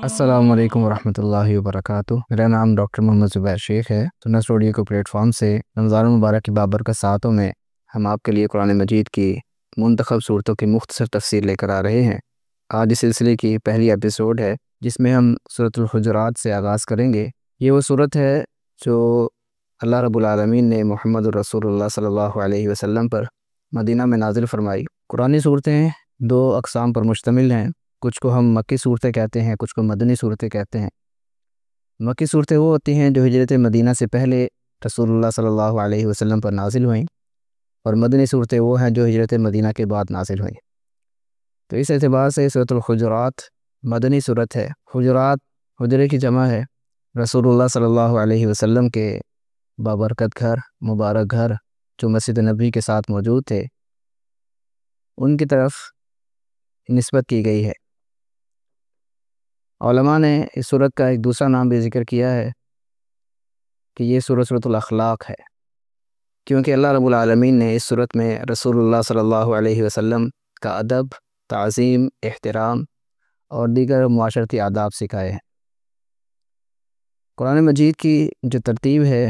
السلام علیکم ورحمۃ اللہ وبرکاتہ۔ میرا نام ڈاکٹر محمد زبیر شیخ ہے۔ سنت اسٹوڈیو کے پلیٹ فارم سے رمضان المبارک کی بابرکت ساعتوں میں ہم آپ کے لیے قرآن مجید کی منتخب صورتوں کی مختصر تفسیر لے کر آ رہے ہیں۔ آج اس سلسلے کی پہلی ایپیسوڈ ہے جس میں ہم سورۃ الحجرات سے آغاز کریں گے۔ یہ وہ صورت ہے جو اللہ رب العالمین نے محمد الرسول اللہ صلی اللہ علیہ وسلم پر مدینہ میں نازل فرمائی۔ قرآنی صورتیں دو اقسام پر مشتمل ہیں، کچھ کو ہم مکی صورتیں کہتے ہیں، کچھ کو مدنی صورتیں کہتے ہیں۔ مکی صورتیں وہ ہوتی ہیں جو ہجرت مدینہ سے پہلے رسول اللہ صلی اللہ علیہ وسلم پر نازل ہوئیں، اور مدنی صورتیں وہ ہیں جو ہجرت مدینہ کے بعد نازل ہوئیں۔ تو اس اعتبار سے سورۃ الحجرات مدنی صورت ہے۔ حجرات حجرے کی جمع ہے۔ رسول اللہ صلی اللہ علیہ وسلم کے بابرکت گھر، مبارک گھر جو مسجد نبوی کے ساتھ موجود تھے، ان کی طرف نسبت کی گئی ہے۔ علماء نے اس صورت کا ایک دوسرا نام بھی ذکر کیا ہے کہ یہ سورۃ الاخلاق ہے، کیونکہ اللہ رب العالمین نے اس صورت میں رسول اللہ صلی اللہ علیہ وسلم کا ادب، تعظیم، احترام اور دیگر معاشرتی آداب سکھائے ہیں۔ قرآن مجید کی جو ترتیب ہے،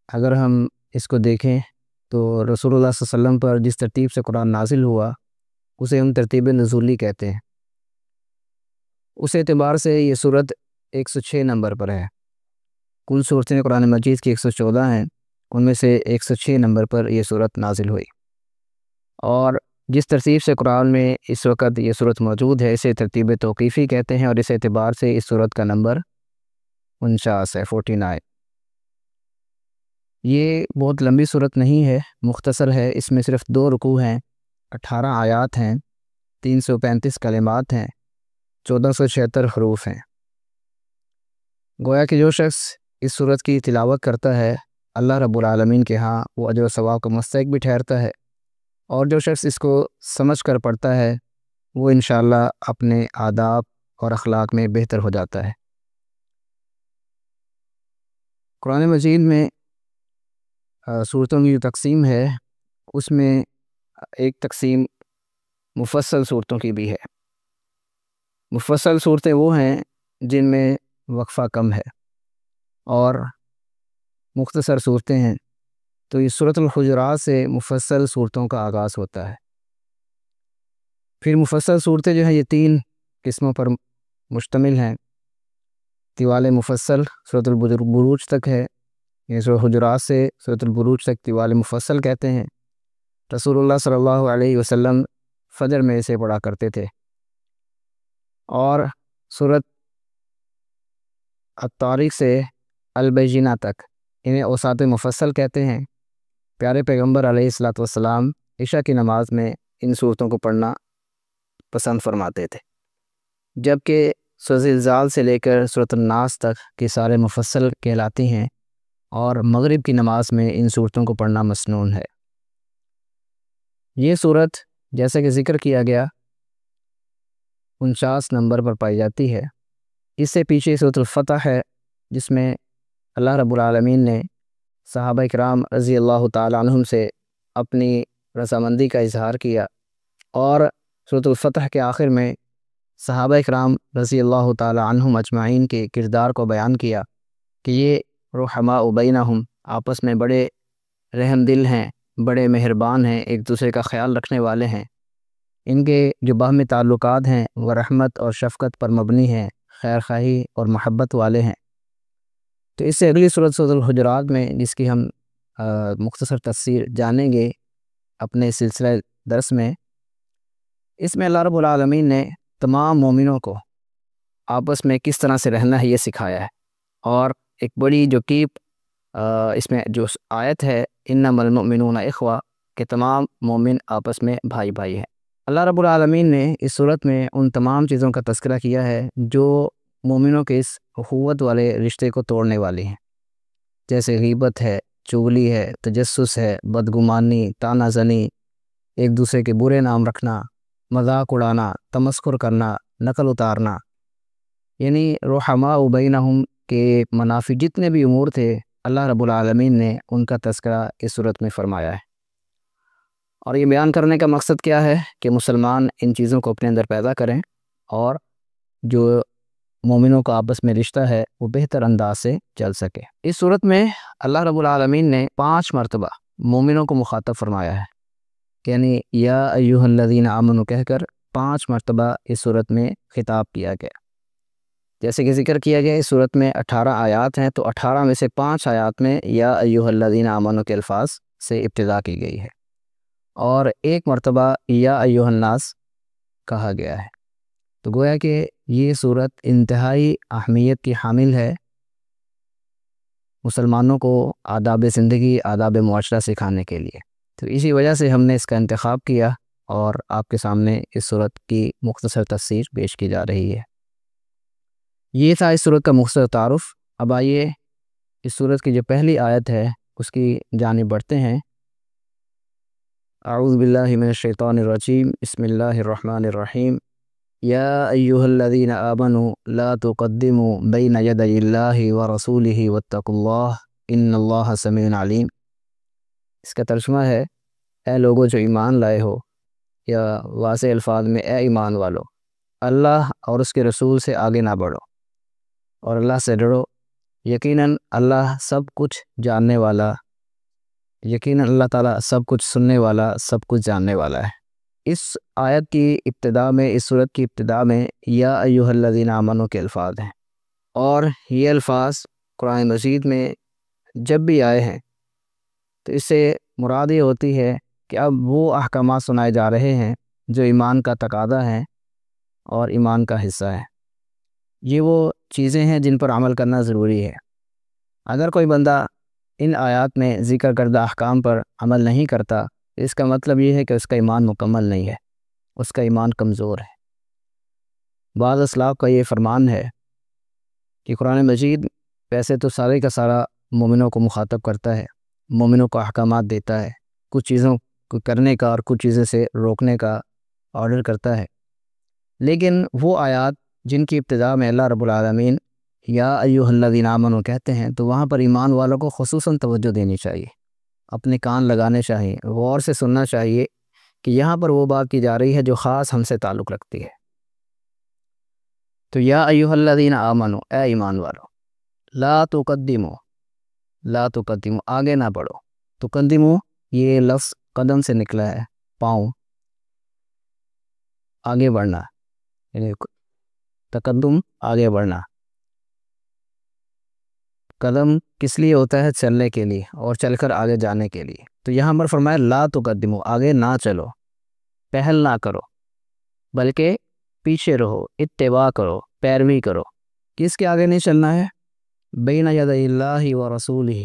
اگر ہم اس کو دیکھیں تو رسول اللہ صلی اللہ علیہ وسلم پر جس ترتیب سے قرآن نازل ہوا اسے ہم ترتیب نزولی کہتے ہیں۔ اس اعتبار سے یہ صورت 106 نمبر پر ہے۔ کل صورتیں قرآن مجید کی 114 ہیں، ان میں سے 106 نمبر پر یہ صورت نازل ہوئی، اور جس ترتیب سے قرآن میں اس وقت یہ صورت موجود ہے اسے ترتیب توقیفی کہتے ہیں، اور اس اعتبار سے اس صورت کا نمبر 49 ہے، 49۔ یہ بہت لمبی صورت نہیں ہے، مختصر ہے۔ اس میں صرف 2 رکوع ہیں، 18 آیات ہیں، 335 کلمات ہیں، 1476 حروف ہیں۔ گویا کہ جو شخص اس صورت کی تلاوت کرتا ہے اللہ رب العالمین کے ہاں وہ اجر و ثواب کا مستحق بھی ٹھہرتا ہے، اور جو شخص اس کو سمجھ کر پڑھتا ہے وہ انشاءاللہ اپنے آداب اور اخلاق میں بہتر ہو جاتا ہے۔ قرآن مجید میں صورتوں کی جو تقسیم ہے اس میں ایک تقسیم مفصل صورتوں کی بھی ہے۔ مفصل صورتیں وہ ہیں جن میں وقفہ کم ہے، اور مختصر صورتیں ہیں۔ تو یہ سورۃ الحجرات سے مفصل صورتوں کا آغاز ہوتا ہے۔ پھر مفصل صورتیں جو ہیں یہ 3 قسموں پر مشتمل ہیں۔ طوال مفصل سورۃ البروج تک ہے، یہ سورۃ الحجرات سے سورۃ البروج تک طوال مفصل کہتے ہیں۔ رسول اللہ صلی اللہ علیہ وسلم فجر میں اسے پڑھا کرتے تھے، اور سورۃ الطارق سے البینہ تک انہیں اوساط مفصل کہتے ہیں۔ پیارے پیغمبر علیہ الصلوۃ والسلام عشاء کی نماز میں ان صورتوں کو پڑھنا پسند فرماتے تھے، جبکہ سورۃ زلزال سے لے کر سورۃ الناس تک کی سارے مفصل کہلاتی ہیں، اور مغرب کی نماز میں ان صورتوں کو پڑھنا مسنون ہے۔ یہ صورت جیسا کہ ذکر کیا گیا 49 نمبر پر پائی جاتی ہے۔ اس سے پیچھے سورۃ الفتح ہے جس میں اللہ رب العالمین نے صحابہ کرام رضی اللہ تعالی عنہم سے اپنی رضامندی کا اظہار کیا، اور سورۃ الفتح کے آخر میں صحابہ کرام رضی اللہ تعالی عنہم اجمعین کے کردار کو بیان کیا کہ یہ رحماء بینہم، آپس میں بڑے رحم دل ہیں، بڑے مہربان ہیں، ایک دوسرے کا خیال رکھنے والے ہیں۔ ان کے جو باہمی تعلقات ہیں وہ رحمت اور شفقت پر مبنی ہیں، خیر خواہی اور محبت والے ہیں۔ تو اس سے اگلی سورۃ الحجرات میں جس کی ہم مختصر تفسیر جانیں گے اپنے سلسلہ درس میں، اس میں اللہ رب العالمین نے تمام مومنوں کو آپس میں کس طرح سے رہنا ہے یہ سکھایا ہے، اور ایک بڑی جو اس میں جو آیت ہے انما المؤمنون اخوہ، کہ تمام مومن آپس میں بھائی بھائی ہیں۔ اللہ رب العالمین نے اس صورت میں ان تمام چیزوں کا تذکرہ کیا ہے جو مومنوں کے اس اخوت والے رشتے کو توڑنے والی ہیں، جیسے غیبت ہے، چغلی ہے، تجسس ہے، بدگمانی، طعنہ زنی، ایک دوسرے کے برے نام رکھنا، مذاق اڑانا، تمسخر کرنا، نقل اتارنا، یعنی رحماء بینہم کے منافی جتنے بھی امور تھے اللہ رب العالمین نے ان کا تذکرہ اس صورت میں فرمایا ہے۔ اور یہ بیان کرنے کا مقصد کیا ہے کہ مسلمان ان چیزوں کو اپنے اندر پیدا کریں، اور جو مومنوں کا آپس میں رشتہ ہے وہ بہتر انداز سے چل سکے۔ اس صورت میں اللہ رب العالمین نے 5 مرتبہ مومنوں کو مخاطب فرمایا ہے، یعنی یا ایھا الذین آمنوا کہہ کر 5 مرتبہ اس صورت میں خطاب کیا گیا۔ جیسے کہ ذکر کیا گیا اس صورت میں 18 آیات ہیں، تو 18 میں سے 5 آیات میں یا ایھا الذین آمنوا کے الفاظ سے ابتدا کی گئی ہے، اور 1 مرتبہ یا ایھا الناس کہا گیا ہے۔ تو گویا کہ یہ صورت انتہائی اہمیت کی حامل ہے، مسلمانوں کو آداب زندگی، آداب معاشرہ سکھانے کے لیے۔ تو اسی وجہ سے ہم نے اس کا انتخاب کیا اور آپ کے سامنے اس صورت کی مختصر تفسیر پیش کی جا رہی ہے۔ یہ تھا اس صورت کا مختصر تعارف۔ اب آئیے اس صورت کی جو پہلی آیت ہے اس کی جانب بڑھتے ہیں۔ اعوذ باللہ من الشیطان الرجیم، بسم اللہ الرحمن الرحیم۔ یا ایھا الذین آمنوا لا تقدموا بین یدی اللہ ورسولہ واتقوا اللہ ان اللہ سمیع علیم۔ اس کا ترجمہ ہے اے لوگو جو ایمان لائے ہو، یا واضح الفاظ میں اے ایمان والو، اللہ اور اس کے رسول سے آگے نہ بڑھو اور اللہ سے ڈرو، یقیناً اللہ سب کچھ جاننے والا، یقیناً اللہ تعالیٰ سب کچھ سننے والا، سب کچھ جاننے والا ہے۔ اس آیت کی ابتدا میں، اس صورت کی ابتدا میں یا ایھا الذین آمنوا کے الفاظ ہیں، اور یہ الفاظ قرآن مجید میں جب بھی آئے ہیں تو اس سے مراد یہ ہوتی ہے کہ اب وہ احکامات سنائے جا رہے ہیں جو ایمان کا تقاضا ہیں اور ایمان کا حصہ ہے۔ یہ وہ چیزیں ہیں جن پر عمل کرنا ضروری ہے۔ اگر کوئی بندہ ان آیات میں ذکر کردہ احکام پر عمل نہیں کرتا، اس کا مطلب یہ ہے کہ اس کا ایمان مکمل نہیں ہے، اس کا ایمان کمزور ہے۔ بعض اسلاف کا یہ فرمان ہے کہ قرآن مجید ویسے تو سارے کا سارا مومنوں کو مخاطب کرتا ہے، مومنوں کو احکامات دیتا ہے، کچھ چیزوں کو کرنے کا اور کچھ چیزیں سے روکنے کا آرڈر کرتا ہے، لیکن وہ آیات جن کی ابتدا میں اللہ رب العالمین یا ایھا الذین آمنوا کہتے ہیں، تو وہاں پر ایمان والوں کو خصوصاً توجہ دینی چاہیے، اپنے کان لگانے چاہیے، غور سے سننا چاہیے کہ یہاں پر وہ بات کی جا رہی ہے جو خاص ہم سے تعلق رکھتی ہے۔ تو یا ایھا الذین آمنوا، اے ایمان والو، لا تقدموا، لا تقدموا آگے نہ بڑھو، تقدموا یہ لفظ قدم سے نکلا ہے، پاؤں، آگے بڑھنا، یعنی تقدم آگے بڑھنا۔ قدم کس لیے ہوتا ہے؟ چلنے کے لیے اور چل کر آگے جانے کے لیے۔ تو یہاں پر فرمایا لا تقدموا، آگے نہ چلو، پہل نہ کرو، بلکہ پیچھے رہو، اتباع کرو، پیروی کرو۔ کس کے آگے نہیں چلنا ہے؟ بین یدی اللہ ورسولہ،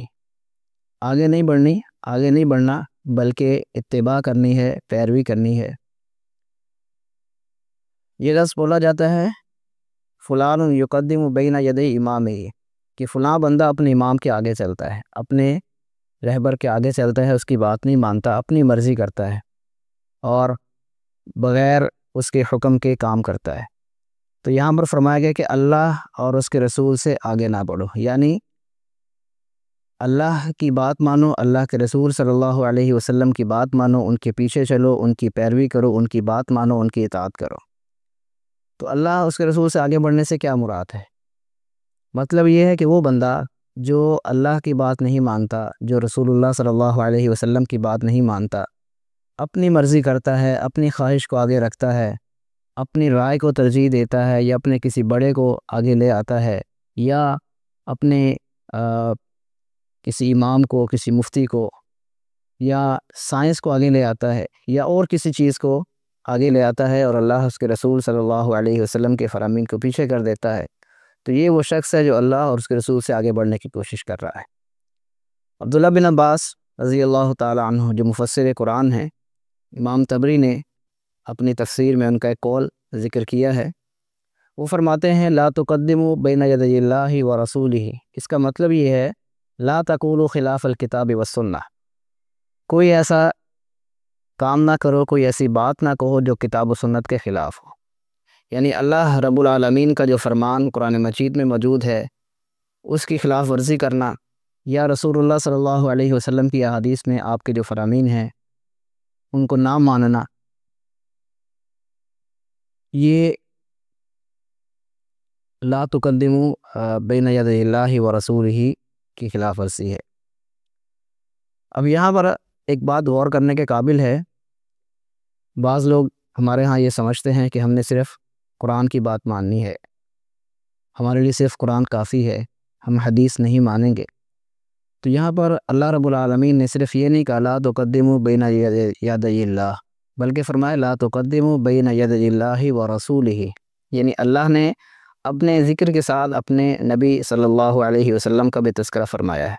آگے نہیں بڑھنی، آگے نہیں بڑھنا، بلکہ اتباع کرنی ہے، پیروی کرنی ہے۔ یہ لفظ بولا جاتا ہے فلان یقدم بین یدی امامہ، کہ فلاں بندہ اپنے امام کے آگے چلتا ہے، اپنے رہبر کے آگے چلتا ہے، اس کی بات نہیں مانتا، اپنی مرضی کرتا ہے اور بغیر اس کے حکم کے کام کرتا ہے۔ تو یہاں پر فرمایا گیا کہ اللہ اور اس کے رسول سے آگے نہ بڑھو، یعنی اللہ کی بات مانو، اللہ کے رسول صلی اللہ علیہ وسلم کی بات مانو، ان کے پیچھے چلو، ان کی پیروی کرو، ان کی بات مانو، ان کی اطاعت کرو۔ تو اللہ اس کے رسول سے آگے بڑھنے سے کیا مراد ہے؟ مطلب یہ ہے کہ وہ بندہ جو اللہ کی بات نہیں مانتا، جو رسول اللہ صلی اللہ علیہ وسلم کی بات نہیں مانتا، اپنی مرضی کرتا ہے، اپنی خواہش کو آگے رکھتا ہے، اپنی رائے کو ترجیح دیتا ہے، یا اپنے کسی بڑے کو آگے لے آتا ہے، یا اپنے کسی امام کو، کسی مفتی کو، یا سائنس کو آگے لے آتا ہے، یا اور کسی چیز کو آگے لے آتا ہے، اور اللہ اس کے رسول صلی اللہ علیہ وسلم کے فرامین کو پیچھے کر دیتا ہے، تو یہ وہ شخص ہے جو اللہ اور اس کے رسول سے آگے بڑھنے کی کوشش کر رہا ہے۔ عبداللہ بن عباس رضی اللہ تعالی عنہ جو مفسر قرآن ہیں، امام طبری نے اپنی تفسیر میں ان کا ایک قول ذکر کیا ہے۔ وہ فرماتے ہیں لا تقدموا بین یدی اللہ ورسولہ، اس کا مطلب یہ ہے لا تقولوا خلاف الکتاب والسنہ، کوئی ایسا کام نہ کرو، کوئی ایسی بات نہ کہو جو کتاب و سنت کے خلاف ہو۔ یعنی اللہ رب العالمین کا جو فرمان قرآن مجید میں موجود ہے اس کی خلاف ورزی کرنا، یا رسول اللہ صلی اللہ علیہ وسلم کی احادیث میں آپ کے جو فرامین ہیں ان کو نہ ماننا، یہ لا تقدموا بین یدی اللہ و رسولہ کی خلاف ورزی ہے۔ اب یہاں پر ایک بات غور کرنے کے قابل ہے، بعض لوگ ہمارے ہاں یہ سمجھتے ہیں کہ ہم نے صرف قرآن کی بات ماننی ہے، ہمارے لیے صرف قرآن کافی ہے، ہم حدیث نہیں مانیں گے۔ تو یہاں پر اللہ رب العالمین نے صرف یہ نہیں کہا لا تقدموا بین یدی اللہ، بلکہ فرمایا لا تقدموا بین یدی اللہ و رسولہ، یعنی اللہ نے اپنے ذکر کے ساتھ اپنے نبی صلی اللہ علیہ وسلم کا بھی تذکرہ فرمایا ہے۔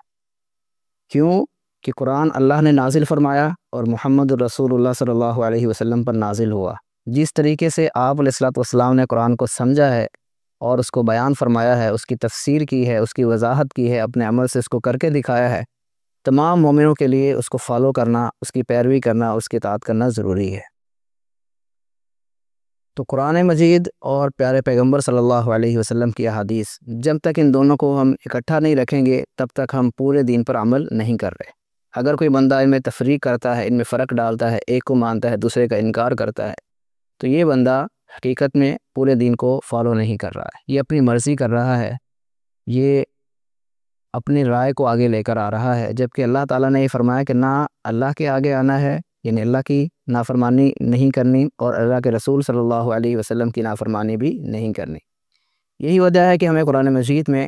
کیوں کہ قرآن اللہ نے نازل فرمایا اور محمد الرسول اللہ صلی اللہ علیہ وسلم پر نازل ہوا۔ جس طریقے سے آپ علیہ الصلوۃ والسلام نے قرآن کو سمجھا ہے اور اس کو بیان فرمایا ہے، اس کی تفسیر کی ہے، اس کی وضاحت کی ہے، اپنے عمل سے اس کو کر کے دکھایا ہے، تمام مومنوں کے لیے اس کو فالو کرنا، اس کی پیروی کرنا، اس کی اطاعت کرنا ضروری ہے۔ تو قرآن مجید اور پیارے پیغمبر صلی اللہ علیہ وسلم کی احادیث، جب تک ان دونوں کو ہم اکٹھا نہیں رکھیں گے تب تک ہم پورے دین پر عمل نہیں کر رہے۔ اگر کوئی بندہ ان میں تفریق کرتا ہے، ان میں فرق ڈالتا ہے، ایک کو مانتا ہے دوسرے کا انکار کرتا ہے، تو یہ بندہ حقیقت میں پورے دین کو فالو نہیں کر رہا ہے، یہ اپنی مرضی کر رہا ہے، یہ اپنی رائے کو آگے لے کر آ رہا ہے، جبکہ اللہ تعالیٰ نے یہ فرمایا کہ نہ اللہ کے آگے آنا ہے، یعنی اللہ کی نافرمانی نہیں کرنی، اور اللہ کے رسول صلی اللہ علیہ وسلم کی نافرمانی بھی نہیں کرنی۔ یہی وجہ ہے کہ ہمیں قرآن مجید میں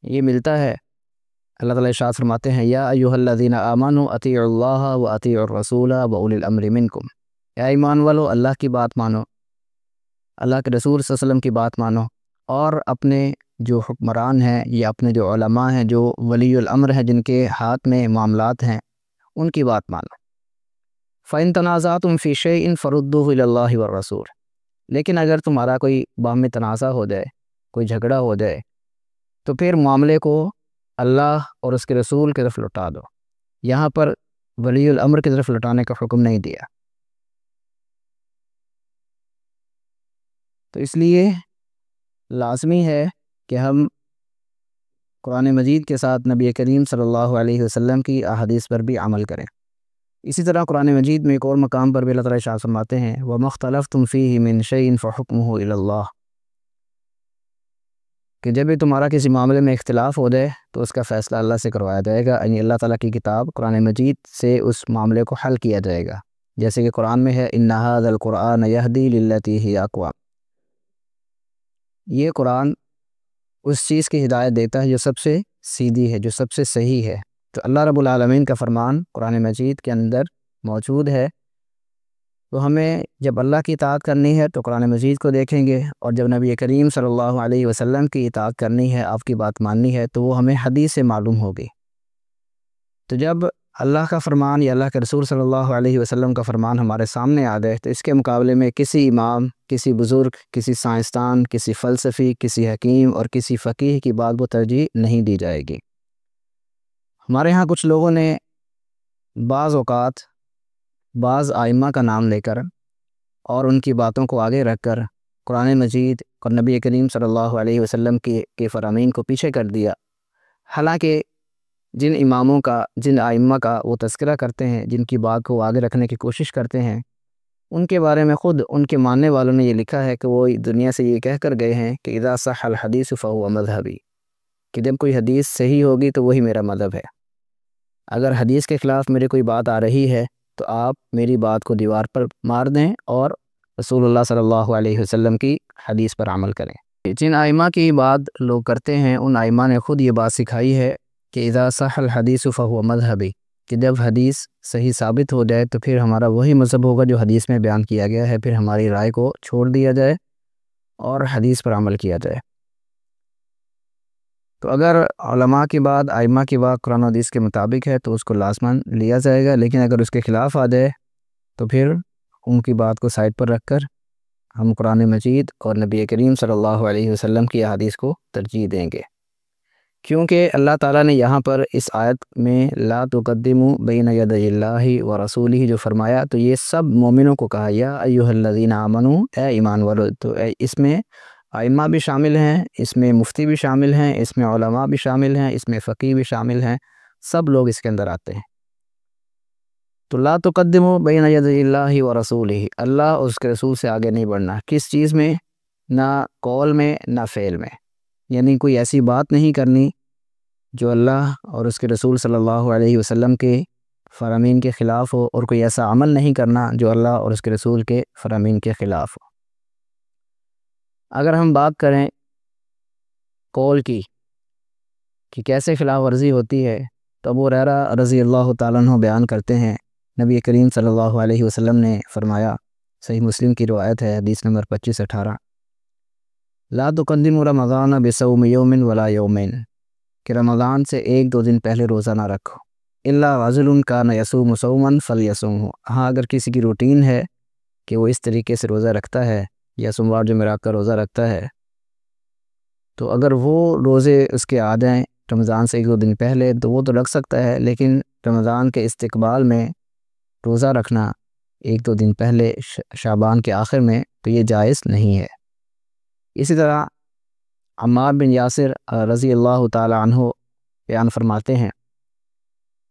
یہ ملتا ہے، اللہ تعالیٰ ارشاد فرماتے ہیں یا ایھا الذین آمنوا اطیعوا اللہ و اطیعوا الرسول و اولی الامر منکم، اے ایمان والو اللہ کی بات مانو، اللہ کے رسول صلی اللہ علیہ وسلم کی بات مانو، اور اپنے جو حکمران ہیں یا اپنے جو علماء ہیں، جو ولی الامر ہیں، جن کے ہاتھ میں معاملات ہیں، ان کی بات مانو۔ فَإِن تَنَازَعْتُمْ فِي شَيْءٍ فَرُدُّوهُ إِلَى اللَّهِ وَالرَّسُولِ، لیکن اگر تمہارا کوئی باہمی تنازع ہو جائے، کوئی جھگڑا ہو جائے، تو پھر معاملے کو اللہ اور اس کے رسول کی طرف لوٹا دو۔ یہاں پر ولی الامر کی طرف لوٹانے کا حکم نہیں دیا۔ تو اس لیے لازمی ہے کہ ہم قرآن مجید کے ساتھ نبی کریم صلی اللہ علیہ وسلم کی احادیث پر بھی عمل کریں۔ اسی طرح قرآن مجید میں ایک اور مقام پر بھی اللہ تعالیٰ ارشاد فرماتے ہیں وَمَا اخْتَلَفْتُمْ فِيهِ مِنْ شَيْءٍ فَحُكْمُهُ إِلَى اللَّهِ، کہ جب بھی تمہارا کسی معاملے میں اختلاف ہو جائے تو اس کا فیصلہ اللہ سے کروایا جائے گا، یعنی اللہ تعالیٰ کی کتاب قرآن مجید سے اس معاملے کو حل کیا جائے گا، جیسے کہ قرآن میں ہے إِنَّ هَذَا الْقُرْآنَ يَهْدِي لِلَّتِي هِيَ أَقْوَمُ، یہ قرآن اس چیز کی ہدایت دیتا ہے جو سب سے سیدھی ہے، جو سب سے صحیح ہے۔ تو اللہ رب العالمین کا فرمان قرآن مجید کے اندر موجود ہے، تو ہمیں جب اللہ کی اطاعت کرنی ہے تو قرآن مجید کو دیکھیں گے، اور جب نبی کریم صلی اللہ علیہ وسلم کی اطاعت کرنی ہے، آپ کی بات ماننی ہے، تو وہ ہمیں حدیث سے معلوم ہوگی۔ تو جب اللہ کا فرمان یا اللہ کے رسول صلی اللہ علیہ وسلم کا فرمان ہمارے سامنے آ جائے تو اس کے مقابلے میں کسی امام، کسی بزرگ، کسی سائنسدان، کسی فلسفی، کسی حکیم اور کسی فقیہ کی بات کو ترجیح نہیں دی جائے گی۔ ہمارے ہاں کچھ لوگوں نے بعض اوقات بعض ائمہ کا نام لے کر اور ان کی باتوں کو آگے رکھ کر قرآن مجید اور نبی کریم صلی اللہ علیہ وسلم کے فرامین کو پیچھے کر دیا، حالانکہ جن اماموں کا، جن ائمہ کا وہ تذکرہ کرتے ہیں، جن کی بات کو آگے رکھنے کی کوشش کرتے ہیں، ان کے بارے میں خود ان کے ماننے والوں نے یہ لکھا ہے کہ وہ دنیا سے یہ کہہ کر گئے ہیں کہ اذا صح الحدیث فهو مذہبی، کہ جب کوئی حدیث صحیح ہوگی تو وہی میرا مذہب ہے۔ اگر حدیث کے خلاف میری کوئی بات آ رہی ہے تو آپ میری بات کو دیوار پر مار دیں اور رسول اللہ صلی اللہ علیہ وسلم کی حدیث پر عمل کریں۔ جن ائمہ کی بات لوگ کرتے ہیں ان ائمہ نے خود یہ بات سکھائی ہے کہ اذا صح الحدیث فهو مذہبی، کہ جب حدیث صحیح ثابت ہو جائے تو پھر ہمارا وہی مذہب ہوگا جو حدیث میں بیان کیا گیا ہے، پھر ہماری رائے کو چھوڑ دیا جائے اور حدیث پر عمل کیا جائے۔ تو اگر علماء کی بات، ائمہ کی بات قرآن و حدیث کے مطابق ہے تو اس کو لازماً لیا جائے گا، لیکن اگر اس کے خلاف آ جائے تو پھر ان کی بات کو سائڈ پر رکھ کر ہم قرآن مجید اور نبی کریم صلی اللہ علیہ وسلم کی احادیث کو ترجیح دیں گے، کیونکہ اللہ تعالیٰ نے یہاں پر اس آیت میں لا تقدموا بین یدی اللہ و رسولہ جو فرمایا، تو یہ سب مومنوں کو کہا یا ایھا الذین آمنوا، اے ایمان والو۔ تو اس میں ائمہ بھی شامل ہیں، اس میں مفتی بھی شامل ہیں، اس میں علماء بھی شامل ہیں، اس میں فقیہ بھی شامل ہیں، سب لوگ اس کے اندر آتے ہیں۔ تو لا تقدموا بین یدی اللہ و رسولہ، اللہ اور اس کے رسول سے آگے نہیں بڑھنا۔ کس چیز میں؟ نہ قول میں نہ فعل میں، یعنی کوئی ایسی بات نہیں کرنی جو اللہ اور اس کے رسول صلی اللہ علیہ وسلم کے فرامین کے خلاف ہو، اور کوئی ایسا عمل نہیں کرنا جو اللہ اور اس کے رسول کے فرامین کے خلاف ہو۔ اگر ہم بات کریں قول کی کہ کیسے خلاف ورزی ہوتی ہے، تو ابو ہریرہ رضی اللہ تعالیٰ عنہ بیان کرتے ہیں، نبی کریم صلی اللہ علیہ وسلم نے فرمایا، صحیح مسلم کی روایت ہے، حدیث نمبر 2518، لا تقدموا رمضان بصوم یوم ولا یومین، کہ رمضان سے 1-2 دن پہلے روزہ نہ رکھو، الا رجل کان یصوم صوما فلیصومہ، ہاں اگر کسی کی روٹین ہے کہ وہ اس طریقے سے روزہ رکھتا ہے یا سوموار جمعرات کا روزہ رکھتا ہے، تو اگر وہ روزے اس کے آ جائیں رمضان سے 1-2 دن پہلے تو وہ تو رکھ سکتا ہے، لیکن رمضان کے استقبال میں روزہ رکھنا 1-2 دن پہلے شعبان کے آخر میں، تو یہ جائز نہیں ہے۔ اسی طرح عمار بن یاسر رضی اللہ تعالی عنہ بیان فرماتے ہیں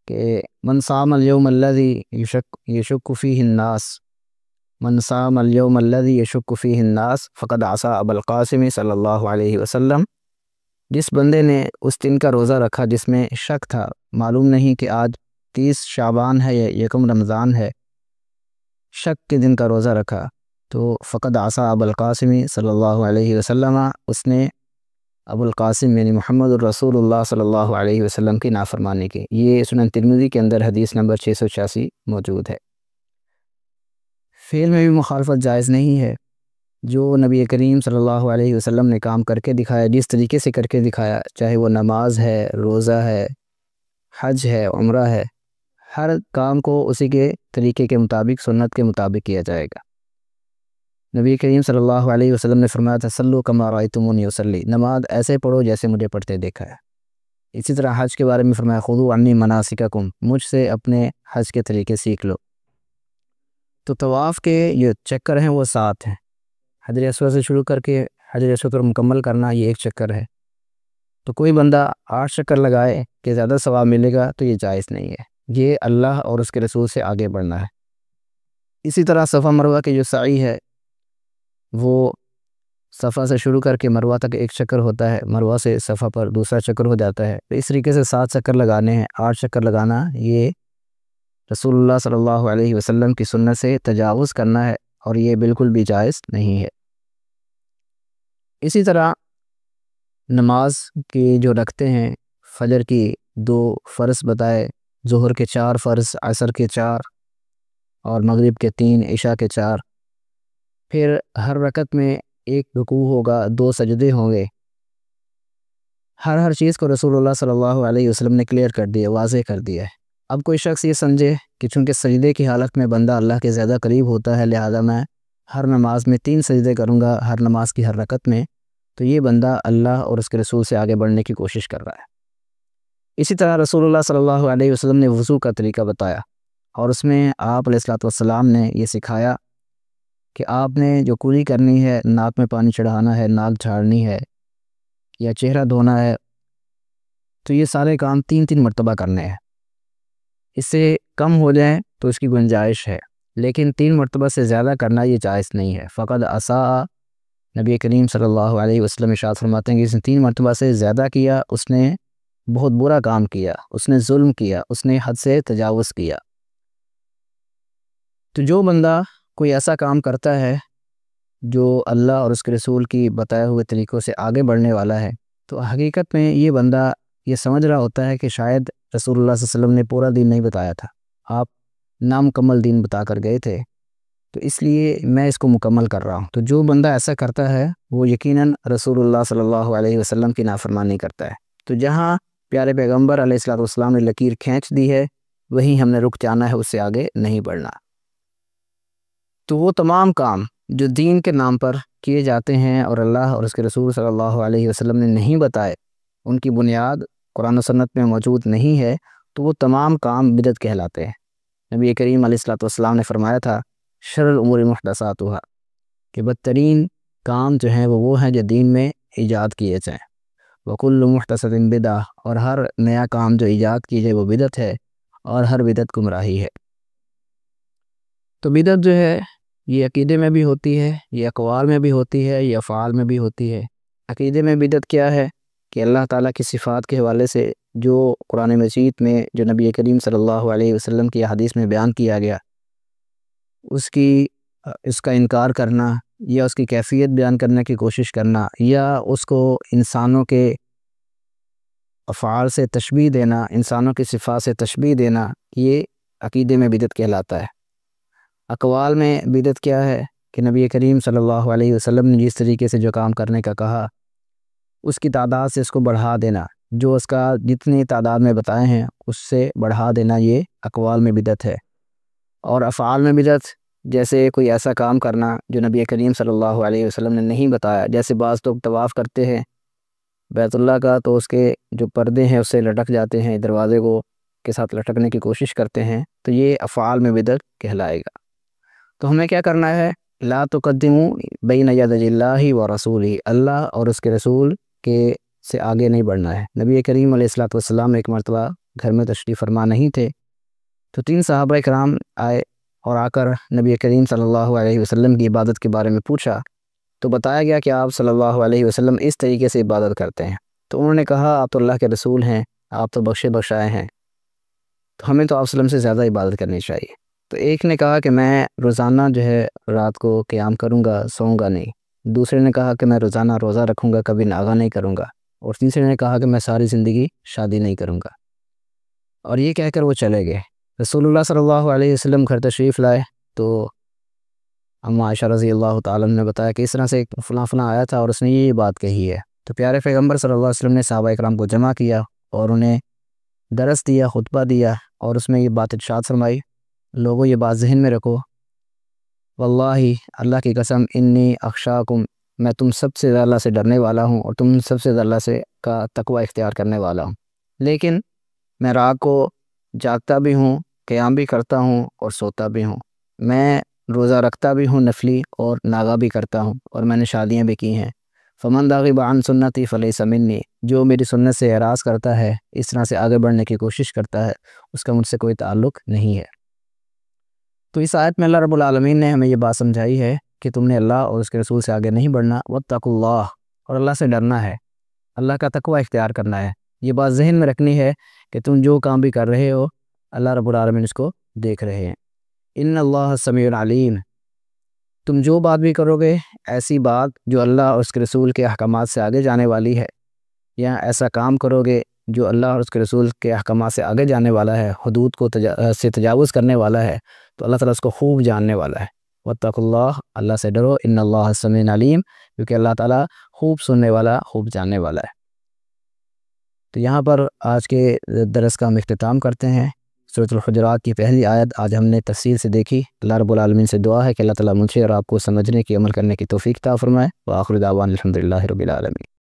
کہ من صام اليوم الذي يشك فيه الناس من صام اليوم الذي يشك فيه الناس فقد عصى ابا القاسم صلی اللہ علیہ وسلم، جس بندے نے اس دن کا روزہ رکھا جس میں شک تھا، معلوم نہیں کہ آج 30 شعبان ہے یا 1 رمضان ہے، شک کے دن کا روزہ رکھا، تو فقد عصى ابا القاسم صلی اللہ علیہ وسلم، اس نے ابو القاسم یعنی محمد الرسول اللہ صلی اللہ علیہ وسلم کی نافرمانی کی۔ یہ سنن ترمذی کے اندر حدیث نمبر 686 موجود ہے۔ فعل میں بھی مخالفت جائز نہیں ہے، جو نبی کریم صلی اللہ علیہ وسلم نے کام کر کے دکھایا، جس طریقے سے کر کے دکھایا، چاہے وہ نماز ہے، روزہ ہے، حج ہے، عمرہ ہے، ہر کام کو اسی کے طریقے کے مطابق، سنت کے مطابق کیا جائے گا۔ نبی کریم صلی اللہ علیہ وسلم نے فرمایا تھا، صلو کما رأیتمونی اصلی، نماز ایسے پڑھو جیسے مجھے پڑھتے دیکھا ہے۔ اسی طرح حج کے بارے میں فرمایا، خذوا عنی مناسککم، مجھ سے اپنے حج کے طریقے سیکھ لو۔ تو طواف کے یہ چکر ہیں وہ 7 ہیں، حجر اسود سے شروع کر کے حجر اسود پر مکمل کرنا، یہ 1 چکر ہے۔ تو کوئی بندہ 8 چکر لگائے کہ زیادہ ثواب ملے گا، تو یہ جائز نہیں ہے، یہ اللہ اور اس کے رسول سے آگے بڑھنا ہے۔ اسی طرح صفا مروہ کے جو سعی ہے، وہ صفا سے شروع کر کے مروہ تک 1 چکر ہوتا ہے، مروہ سے صفا پر دوسرا چکر ہو جاتا ہے، تو اس طریقے سے 7 چکر لگانے ہیں۔ 8 چکر لگانا یہ رسول اللہ صلی اللہ علیہ وسلم کی سنت سے تجاوز کرنا ہے، اور یہ بالکل بھی جائز نہیں ہے۔ اسی طرح نماز کی جو رکھتے ہیں، فجر کی 2 فرض بتائے، ظہر کے 4 فرض، عصر کے 4 اور مغرب کے 3، عشاء کے 4، پھر ہر رکعت میں 1 رکوع ہوگا، 2 سجدے ہوں گے، ہر چیز کو رسول اللہ صلی اللہ علیہ وسلم نے کلیئر کر دیا، واضح کر دیا ہے۔ اب کوئی شخص یہ سمجھے کہ چونکہ سجدے کی حالت میں بندہ اللہ کے زیادہ قریب ہوتا ہے، لہذا میں ہر نماز میں 3 سجدے کروں گا، ہر نماز کی ہر رکعت میں، تو یہ بندہ اللہ اور اس کے رسول سے آگے بڑھنے کی کوشش کر رہا ہے۔ اسی طرح رسول اللہ صلی اللہ علیہ وسلم نے وضو کا طریقہ بتایا، اور اس میں آپ علیہ السلام نے یہ سکھایا کہ آپ نے جو کوری کرنی ہے، ناک میں پانی چڑھانا ہے، ناک جھاڑنی ہے، یا چہرہ دھونا ہے، تو یہ سارے کام 3 مرتبہ کرنے ہیں۔ اس سے کم ہو جائیں تو اس کی گنجائش ہے، لیکن 3 مرتبہ سے زیادہ کرنا یہ جائز نہیں ہے۔ فقد عصا، نبی کریم صلی اللہ علیہ وسلم ارشاد فرماتے ہیں کہ اس نے 3 مرتبہ سے زیادہ کیا، اس نے بہت برا کام کیا، اس نے ظلم کیا، اس نے حد سے تجاوز کیا۔ تو جو بندہ کوئی ایسا کام کرتا ہے جو اللہ اور اس کے رسول کی بتائے ہوئے طریقوں سے آگے بڑھنے والا ہے، تو حقیقت میں یہ بندہ یہ سمجھ رہا ہوتا ہے کہ شاید رسول اللہ صلی اللہ علیہ وسلم نے پورا دین نہیں بتایا تھا، آپ نامکمل دین بتا کر گئے تھے، تو اس لیے میں اس کو مکمل کر رہا ہوں۔ تو جو بندہ ایسا کرتا ہے وہ یقیناً رسول اللہ صلی اللہ علیہ وسلم کی نافرمانی کرتا ہے۔ تو جہاں پیارے پیغمبر علیہ السلام نے لکیر کھینچ دی ہے، وہیں ہم نے رک جانا ہے، اس سے آگے نہیں بڑھنا۔ تو وہ تمام کام جو دین کے نام پر کیے جاتے ہیں اور اللہ اور اس کے رسول صلی اللہ علیہ وسلم نے نہیں بتائے، ان کی بنیاد قرآن و سنت میں موجود نہیں ہے، تو وہ تمام کام بدعت کہلاتے ہیں۔ نبی کریم علیہ السلام نے فرمایا تھا، شر الامور محدثاتها، کہ بدترین کام جو ہیں وہ ہیں جو دین میں ایجاد کیے جائیں، وکل محدثۃ بدعہ، اور ہر نیا کام جو ایجاد کی جائے وہ بدعت ہے، اور ہر بدعت گمراہی ہے۔ تو بدعت جو ہے یہ عقیدے میں بھی ہوتی ہے، یہ اقوال میں بھی ہوتی ہے، یہ افعال میں بھی ہوتی ہے۔ عقیدے میں بدعت کیا ہے کہ اللہ تعالیٰ کی صفات کے حوالے سے جو قرآن مجید میں جو نبی کریم صلی اللہ علیہ وسلم کی حدیث میں بیان کیا گیا اس کا انکار کرنا، یا اس کی کیفیت بیان کرنے کی کوشش کرنا، یا اس کو انسانوں کے افعال سے تشبیہ دینا، انسانوں کی صفات سے تشبیہ دینا، یہ عقیدے میں بدعت کہلاتا ہے۔ اقوال میں بدعت کیا ہے کہ نبی کریم صلی اللہ علیہ وسلم نے جس طریقے سے جو کام کرنے کا کہا اس کی تعداد سے اس کو بڑھا دینا، جو اس کا جتنی تعداد میں بتائے ہیں اس سے بڑھا دینا، یہ اقوال میں بدعت ہے۔ اور افعال میں بدعت جیسے کوئی ایسا کام کرنا جو نبی کریم صلی اللہ علیہ وسلم نے نہیں بتایا، جیسے بعض لوگ طواف کرتے ہیں بیت اللہ کا تو اس کے جو پردے ہیں اس سے لٹک جاتے ہیں، دروازے کو کے ساتھ لٹکنے کی کوشش کرتے ہیں، تو یہ افعال میں بدعت کہلائے گا۔ تو ہمیں کیا کرنا ہے؟ لا تقدموا بین یدی اللہ و رسولہ، اللہ اور اس کے رسول کے سے آگے نہیں بڑھنا ہے۔ نبی کریم علیہ الصلوۃ والسلام ایک مرتبہ گھر میں تشریف فرما نہیں تھے، تو 3 صحابہ کرام آئے اور آ کر نبی کریم صلی اللہ علیہ وسلم کی عبادت کے بارے میں پوچھا، تو بتایا گیا کہ آپ صلی اللہ علیہ وسلم اس طریقے سے عبادت کرتے ہیں۔ تو انہوں نے کہا آپ تو اللہ کے رسول ہیں، آپ تو بخشے بخشائے ہیں، تو ہمیں تو آپ صلی اللہ علیہ وسلم سے زیادہ عبادت کرنی چاہیے۔ تو ایک نے کہا کہ میں روزانہ جو ہے رات کو قیام کروں گا، سوؤں گا نہیں۔ دوسرے نے کہا کہ میں روزانہ روزہ رکھوں گا، کبھی ناغہ نہیں کروں گا۔ اور تیسرے نے کہا کہ میں ساری زندگی شادی نہیں کروں گا۔ اور یہ کہہ کر وہ چلے گئے۔ رسول اللہ صلی اللہ علیہ وسلم گھر تشریف لائے تو اما عائشہ رضی اللہ تعالیٰ نے بتایا کہ اس طرح سے فلاں فلاں آیا تھا اور اس نے یہ بات کہی ہے۔ تو پیارے پیغمبر صلی اللہ علیہ وسلم نے صحابہ کرام کو جمع کیا اور انہیں درس دیا، خطبہ دیا، اور اس میں یہ بات ارشاد فرمائی، لوگوں یہ بات ذہن میں رکھو، واللہ اللہ کی قسم، انی اخشاکم، میں تم سب سے زیادہ اللہ سے ڈرنے والا ہوں اور تم سب سے زیادہ اللہ سے کا تقوی اختیار کرنے والا ہوں۔ لیکن میں رات کو جاگتا بھی ہوں، قیام بھی کرتا ہوں اور سوتا بھی ہوں، میں روزہ رکھتا بھی ہوں نفلی اور ناغہ بھی کرتا ہوں، اور میں نے شادیاں بھی کی ہیں۔ فمن راغب عن سنتی فلیس منی، جو میری سنت سے اعراض کرتا ہے، اس طرح سے آگے بڑھنے کی کوشش کرتا ہے، اس کا مجھ سے کوئی تعلق نہیں ہے۔ تو اس آیت میں اللہ رب العالمین نے ہمیں یہ بات سمجھائی ہے کہ تم نے اللہ اور اس کے رسول سے آگے نہیں بڑھنا، واتقوا اللہ، اور اللہ سے ڈرنا ہے، اللہ کا تقوی اختیار کرنا ہے۔ یہ بات ذہن میں رکھنی ہے کہ تم جو کام بھی کر رہے ہو اللہ رب العالمین اس کو دیکھ رہے ہیں۔ ان اللہ سمیع علیم، تم جو بات بھی کرو گے، ایسی بات جو اللہ اور اس کے رسول کے احکامات سے آگے جانے والی ہے، یا ایسا کام کرو گے جو اللہ اور اس کے رسول کے احکامات سے آگے جانے والا ہے، حدود کو سے تجاوز کرنے والا ہے، تو اللہ تعالیٰ اس کو خوب جاننے والا ہے۔ واتقوا اللہ، اللہ سے ڈرو، ان اللہ سمیع علیم، کیونکہ اللہ تعالیٰ خوب سننے والا، خوب جاننے والا ہے۔ تو یہاں پر آج کے درس کا ہم اختتام کرتے ہیں۔ سورۃ الحجرات کی پہلی آیت آج ہم نے تفصیل سے دیکھی۔ اللہ رب العالمین سے دعا ہے کہ اللہ تعالیٰ مجھے اور آپ کو سمجھنے کی، عمل کرنے کی توفیق عطا فرمائے۔ وآخر دعوانا الحمدللہ رب العالمین۔